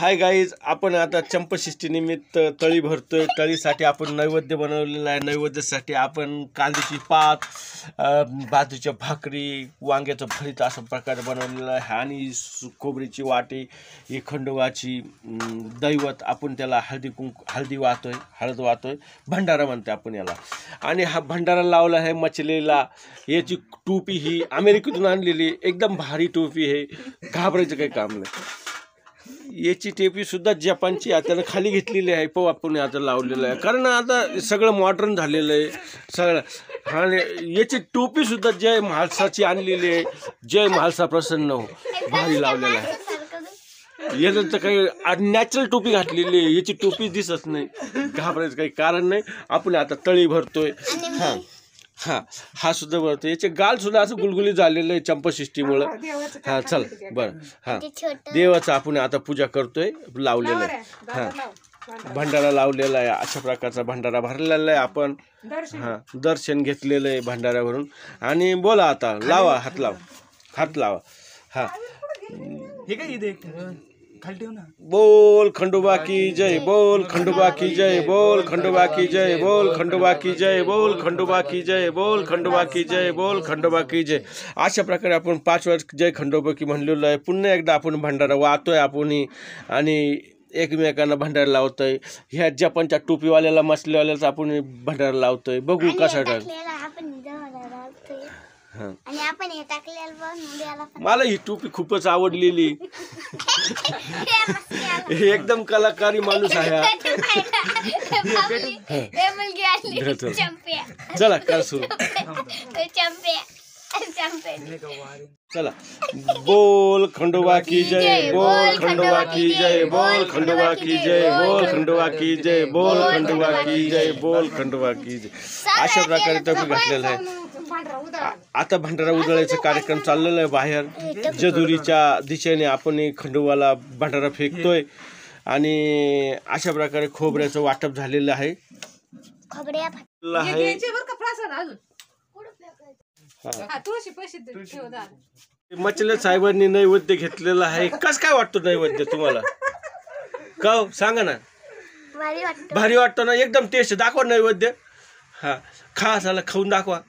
Hi guys, आपण आता चंपषष्ठीनिमित्त तळी भरतोय. तळीसाठी आपण नैवेद्य बनवलेला आहे. नैवेद्यासाठी आपण कांद्याची पात, बाजूच्या भाकरी, वांग्याचं भरीत अशा प्रकारे बनवलेलं आहे. आणि खोबरीची वाटी, ही खंडोबाची दैवत, आपण त्याला हळदी वाहतोय, हळद वाहतोय, भंडारा म्हणते आपण याला. आणि हा भंडारा लावला आहे मचलेला. याची टोपी ही अमेरिकेतून आणलेली एकदम भारी टोपी आहे, घाबरायचं काही काम नाही. याची टेपी सुद्धा जपानची त्यानं खाली घेतलेली आहे. पण आपण आता लावलेलं आहे, कारण आता सगळं मॉडर्न झालेलं आहे सगळं. आणि याची टोपी सुद्धा जय म्हाळसाची आणलेली आहे. जय म्हाळसा प्रसन्न हो, भारी लावलेला आहे. याचं तर काही नॅचरल टोपी घातलेली आहे, याची टोपी दिसत नाही. घाबरायचं काही कारण नाही. आपण आता तळी भरतोय. हां हां, हा सुद्धा भरतो. याचे गाल सुद्धा असं गुलगुली झालेलं आहे चंपषष्ठीमुळं. हां चल बरं. हां, देवाचं आपण आता पूजा करतोय, लावलेलं आहे. हां, भंडारा लावलेला आहे. अशा प्रकारचा भंडारा भरलेला आहे आपण. हां, दर्शन घेतलेलं आहे भंडाऱ्यावरून. आणि बोला आता, लावा हात, हात लावा. हां, हे काय इथे खाली ठेव ना. बोल खंडोबा की जय, बोल खंडोबा की जय, बोल खंडोबा की जय, बोल खंडोबा की जय, बोल खंडोबा की जय, बोल खंडोबा की जय, बोल खंडोबा की जय. अशा प्रकारे आपण 5 वेळा जय खंडोबा की म्हणलेलं आहे. पुन्हा एकदा आपण भंडारा वाहतोय आपण आणि एकमेकांना भंडारा लावतोय. ह्या जपानच्या टोपीवाल्याला मसलेवाल्याचा आपण भंडारा लावतोय. बघू कसा टाक. मला ही टोपी खूपच आवडलेली. एकदम कलाकारी माणूस आहे. चला कर सुरू. चला, बोल खंडोबा की जय, बोल खंडोबा की जय, बोल खंडोबा की जय, बोल खंडोबा की जय, बोल खंडोबा की जय, बोल खंडोबा की जय. अशा प्रकारे टोपी घातलेलं आहे. आता भंडारा उधळायचा कार्यक्रम चाललेला आहे बाहेर. जेजुरीच्या दिशेने आपण खंडोबाला भंडारा फेकतोय. आणि अशा प्रकारे खोबऱ्याचं वाटप झालेलं आहे. मचले साहेबांनी नैवेद्य घेतलेला आहे. कस काय वाटतो नैवेद्य तुम्हाला? का सांगा ना. भारी वाटतो ना एकदम. टेस्ट दाखवा नैवेद्य. हा, खा, झाला खाऊन दाखवा.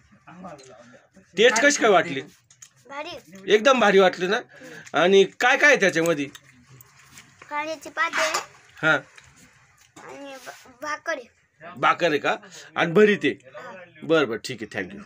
टेस्ट कशी काय वाटली? एकदम भारी वाटली ना. आणि काय काय त्याच्यामध्ये? हा, भाकर आहे का? आणि भरीत आहे. बरं बरं, ठीक आहे, थँक्यू.